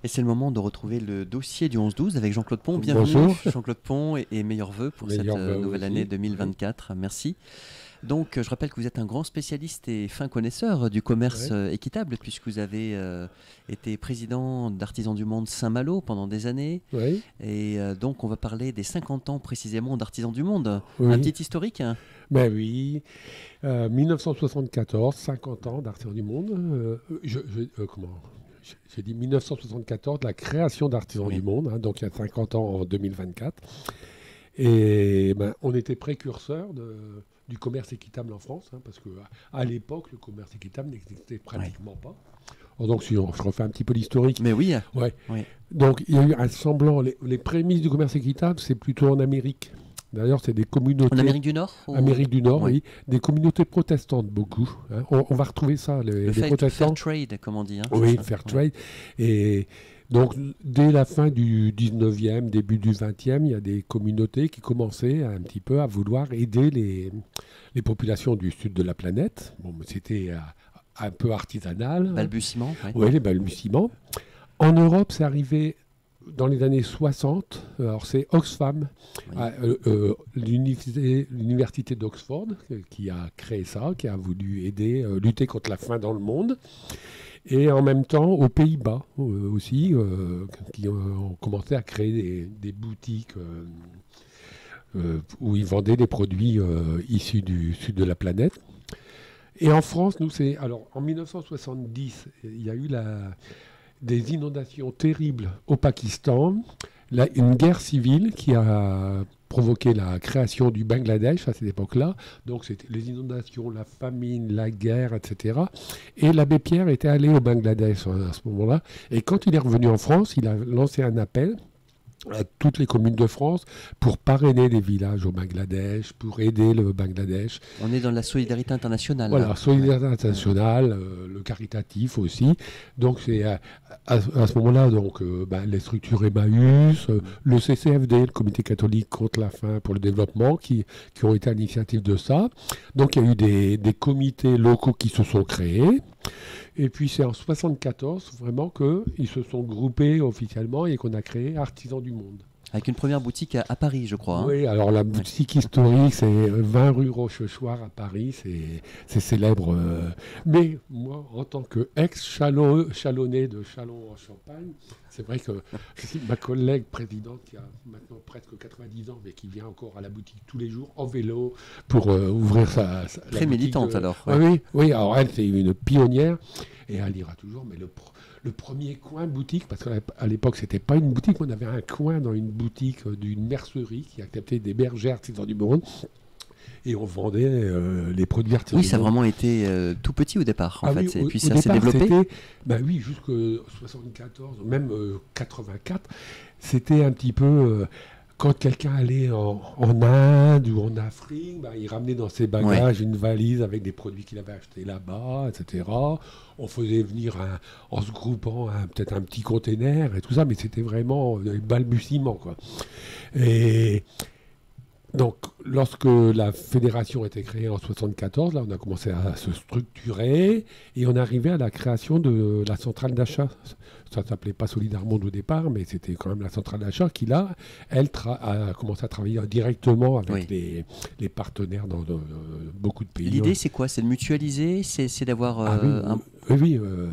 Et c'est le moment de retrouver le dossier du 11-12 avec Jean-Claude Pont. Bienvenue Bonjour. Jean-Claude Pont et meilleurs vœux pour Meilleurs cette vœux nouvelle aussi. année 2024. Merci. Donc je rappelle que vous êtes un grand spécialiste et fin connaisseur du commerce équitable puisque vous avez été président d'Artisans du Monde Saint-Malo pendant des années. Oui. Et donc on va parler des 50 ans précisément d'Artisans du Monde. Oui. Un petit historique Ben oui, 1974, 50 ans d'Artisans du Monde. J'ai dit 1974, la création d'Artisans du Monde, hein, donc il y a 50 ans en 2024. Et on était précurseurs du commerce équitable en France, hein, parce qu'à l'époque, le commerce équitable n'existait pratiquement pas. Alors donc, si je refais un petit peu l'historique. Mais oui. Ouais. Donc, il y a eu un semblant. Les prémices du commerce équitable, c'est plutôt en Amérique. D'ailleurs, c'est des communautés... En Amérique du Nord Amérique du Nord, oui. Des communautés protestantes, beaucoup. Hein. On va retrouver ça, les protestants. Fair trade, comme on dit. Hein, oui, fair trade. Et donc, dès la fin du 19e, début du 20e, il y a des communautés qui commençaient un petit peu à vouloir aider les populations du sud de la planète. Bon, c'était un peu artisanal. Balbutiement. Oui, les balbutiements. En Europe, c'est arrivé... Dans les années 60, alors c'est Oxfam, l'université d'Oxford, qui a créé ça, qui a voulu aider, lutter contre la faim dans le monde. Et en même temps, aux Pays-Bas aussi, qui ont commencé à créer des boutiques où ils vendaient des produits issus du sud de la planète. Et en France, nous, alors en 1970, il y a eu des inondations terribles au Pakistan, une guerre civile qui a provoqué la création du Bangladesh à cette époque-là. Donc c'était les inondations, la famine, la guerre, etc. Et l'abbé Pierre était allé au Bangladesh à ce moment-là. Et quand il est revenu en France, il a lancé un appel à toutes les communes de France pour parrainer des villages au Bangladesh, pour aider le Bangladesh. On est dans la solidarité internationale. Voilà, la solidarité internationale, le caritatif aussi. Donc c'est à ce moment-là, donc les structures Emmaüs, le CCFD, le Comité catholique contre la faim pour le développement, qui ont été à l'initiative de ça. Donc il y a eu des comités locaux qui se sont créés. Et puis c'est en 1974 vraiment qu'ils se sont groupés officiellement et qu'on a créé Artisans du Monde. Avec une première boutique à Paris, je crois. Oui, alors la boutique historique, c'est 20 rue Rochechouart à Paris, c'est célèbre. Mais moi, en tant qu'ex-chalonnais de Châlons-en-Champagne, c'est vrai que ma collègue présidente, qui a maintenant presque 90 ans, mais qui vient encore à la boutique tous les jours en vélo pour ouvrir sa Très militante alors. Oui, alors elle, c'est une pionnière et elle ira toujours, mais le premier coin boutique, parce qu'à l'époque, c'était pas une boutique, on avait un coin dans une boutique d'une mercerie qui acceptait des bergers Artisans du Monde. Et on vendait les produits artisanaux. Oui, ça a vraiment été tout petit au départ, en fait. Et puis ça s'est développé. Oui, jusqu'en 74, même 84, c'était un petit peu... quand quelqu'un allait en Inde ou en Afrique, il ramenait dans ses bagages une valise avec des produits qu'il avait achetés là-bas, etc. On faisait venir, en se groupant, peut-être un petit container et tout ça, mais c'était vraiment des balbutiements, quoi. Et... Donc, lorsque la fédération a été créée en 1974, là, on a commencé à se structurer et on est arrivé à la création de la centrale d'achat. Ça ne s'appelait pas Solidarmonde au départ, mais c'était quand même la centrale d'achat qui, là, elle a commencé à travailler directement avec les partenaires dans beaucoup de pays. L'idée, c'est quoi? C'est de mutualiser? C'est d'avoir un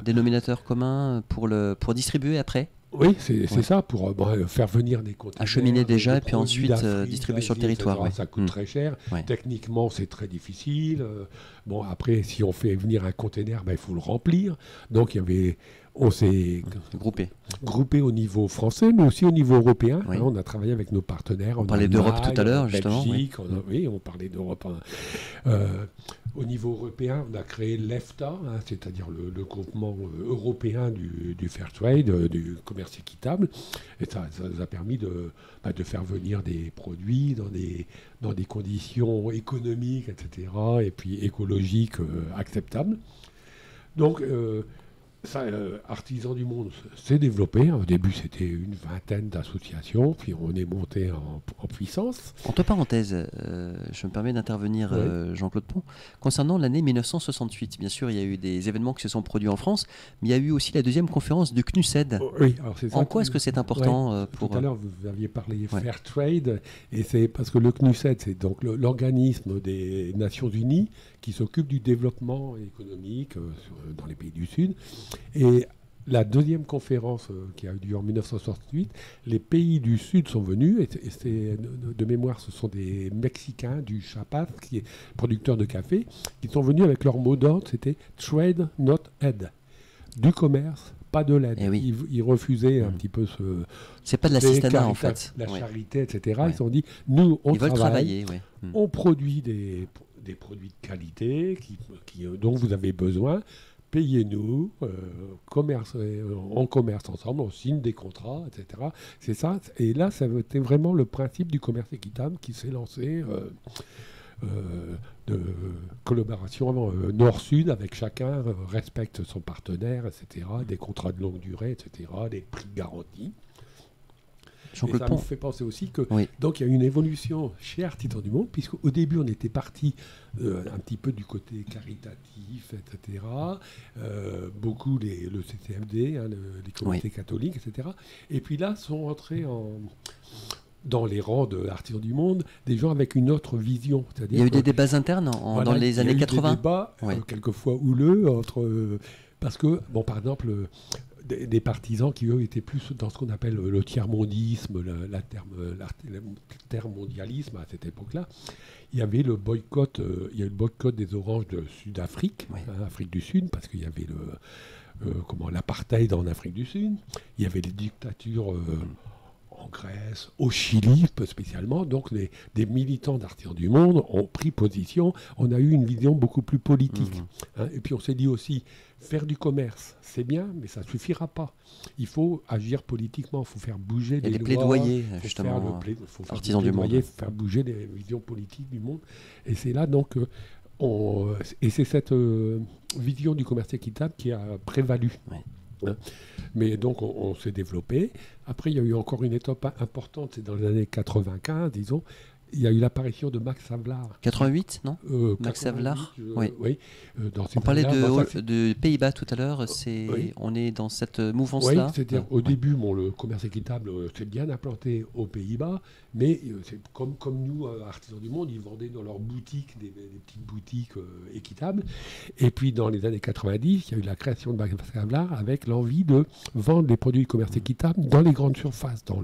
dénominateur commun pour distribuer après? Oui, c'est ça, pour faire venir des conteneurs. Acheminer déjà, et puis ensuite distribuer sur le territoire. Ça coûte très cher. Techniquement, c'est très difficile. Après, si on fait venir un conteneur, il faut le remplir. Donc, on s'est groupé au niveau français, mais aussi au niveau européen. Oui. On a travaillé avec nos partenaires. On parlait d'Europe tout à l'heure, justement. Belgique, on parlait d'Europe. Au niveau européen, on a créé l'EFTA, c'est-à-dire le groupement européen du fair trade, du commerce équitable. Et ça nous a permis de faire venir des produits dans des conditions économiques, etc., et puis écologiques acceptables. Donc, Ça, Artisans du Monde s'est développé. Au début, c'était une vingtaine d'associations, puis on est monté en puissance. Entre parenthèses, je me permets d'intervenir, Jean-Claude Pont. Concernant l'année 1968, bien sûr, il y a eu des événements qui se sont produits en France, mais il y a eu aussi la deuxième conférence du CNUSED. Oui, alors c'est ça. En quoi est-ce que c'est important pour... Tout à l'heure, vous aviez parlé Fair Trade, et c'est parce que le CNUSED, c'est donc l'organisme des Nations Unies qui s'occupe du développement économique dans les pays du Sud. Et la deuxième conférence qui a eu lieu en 1968, les pays du Sud sont venus, et de mémoire, ce sont des Mexicains du Chiapas, qui est producteur de café, qui sont venus avec leur mot d'ordre, c'était « Trade, not aid ». Du commerce, pas de l'aide. Oui. Ils refusaient un petit peu ce... C'est pas de l'assistanat, en fait. La charité, etc. Ils se sont dit, nous, on travaille, on produit des produits de qualité dont vous avez besoin, payez-nous, on commerce ensemble, on signe des contrats, etc. C'est ça. Et là, c'était vraiment le principe du commerce équitable qui s'est lancé de collaboration nord-sud, avec chacun respecte son partenaire, etc. Des contrats de longue durée, etc. Des prix garantis. Et ça me fait penser aussi que donc il y a une évolution chez Artisans du Monde, puisqu'au début on était parti un petit peu du côté caritatif, etc. Beaucoup le CCFD, les communautés catholiques, etc. Et puis là sont entrés dans les rangs de Artisans du Monde des gens avec une autre vision. Il y a eu des débats internes dans les années 80. Il y a eu des débats quelquefois houleux parce que, par exemple, des partisans qui, eux, étaient plus dans ce qu'on appelle le tiers-mondisme, l'intermondialisme à cette époque-là. Il y avait le boycott, des oranges de Sud-Afrique, Afrique du Sud, parce qu'il y avait l'apartheid en Afrique du Sud. Il y avait les dictatures en Grèce, au Chili spécialement. Donc des militants d'Artisans du Monde ont pris position. On a eu une vision beaucoup plus politique. Et puis on s'est dit aussi, faire du commerce, c'est bien, mais ça ne suffira pas. Il faut agir politiquement, il faut faire bouger les lois. plaidoyers, justement, Artisans du Monde. Faire bouger les visions politiques du monde. Et c'est là donc... et c'est cette vision du commerce équitable qui a prévalu. Mais donc on s'est développé. Après, il y a eu encore une étape importante, c'est dans les années 95, disons. Il y a eu l'apparition de Max Havelaar. 88, non Max Havelaar, oui. On parlait de Pays-Bas tout à l'heure. On est dans cette mouvance-là. Oui, c'est-à-dire au début, le commerce équitable s'est bien implanté aux Pays-Bas, mais c'est comme nous, Artisans du Monde, ils vendaient dans leurs boutiques, des petites boutiques équitables. Et puis dans les années 90, il y a eu la création de Max Havelaar avec l'envie de vendre les produits de commerce équitable dans les grandes surfaces, dans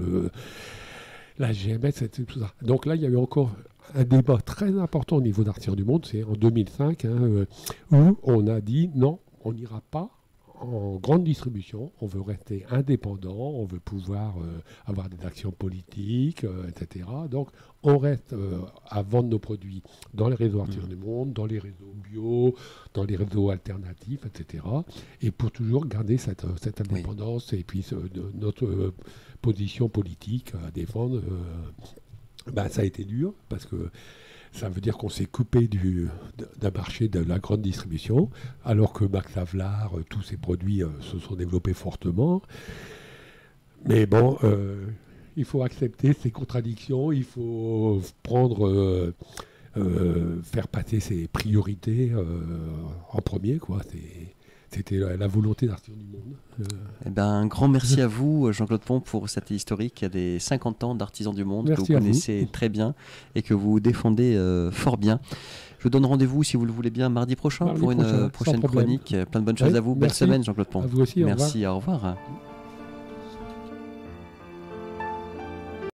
la GMS, tout ça. Donc là, il y a eu encore un débat très important au niveau d'Artisans du Monde, c'est en 2005, où on a dit non, on n'ira pas en grande distribution, on veut rester indépendant, on veut pouvoir avoir des actions politiques, etc. Donc on reste à vendre nos produits dans les réseaux Artisans du Monde, dans les réseaux bio, dans les réseaux alternatifs, etc. Et pour toujours garder cette indépendance et puis notre position politique à défendre, ça a été dur parce que ça veut dire qu'on s'est coupé d'un marché de la grande distribution, alors que Max Havelaar, tous ses produits se sont développés fortement. Mais bon, il faut accepter ces contradictions, il faut faire passer ses priorités en premier, quoi. C'était la volonté d'Artisans du Monde. Un grand merci à vous, Jean-Claude Pont, pour cette historique des 50 ans d'Artisans du Monde que vous connaissez très bien et que vous défendez fort bien. Je vous donne rendez-vous, si vous le voulez bien, mardi prochain pour une prochaine chronique. Plein de bonnes choses à vous. Belle semaine, Jean-Claude Pont. À vous aussi, merci, au revoir.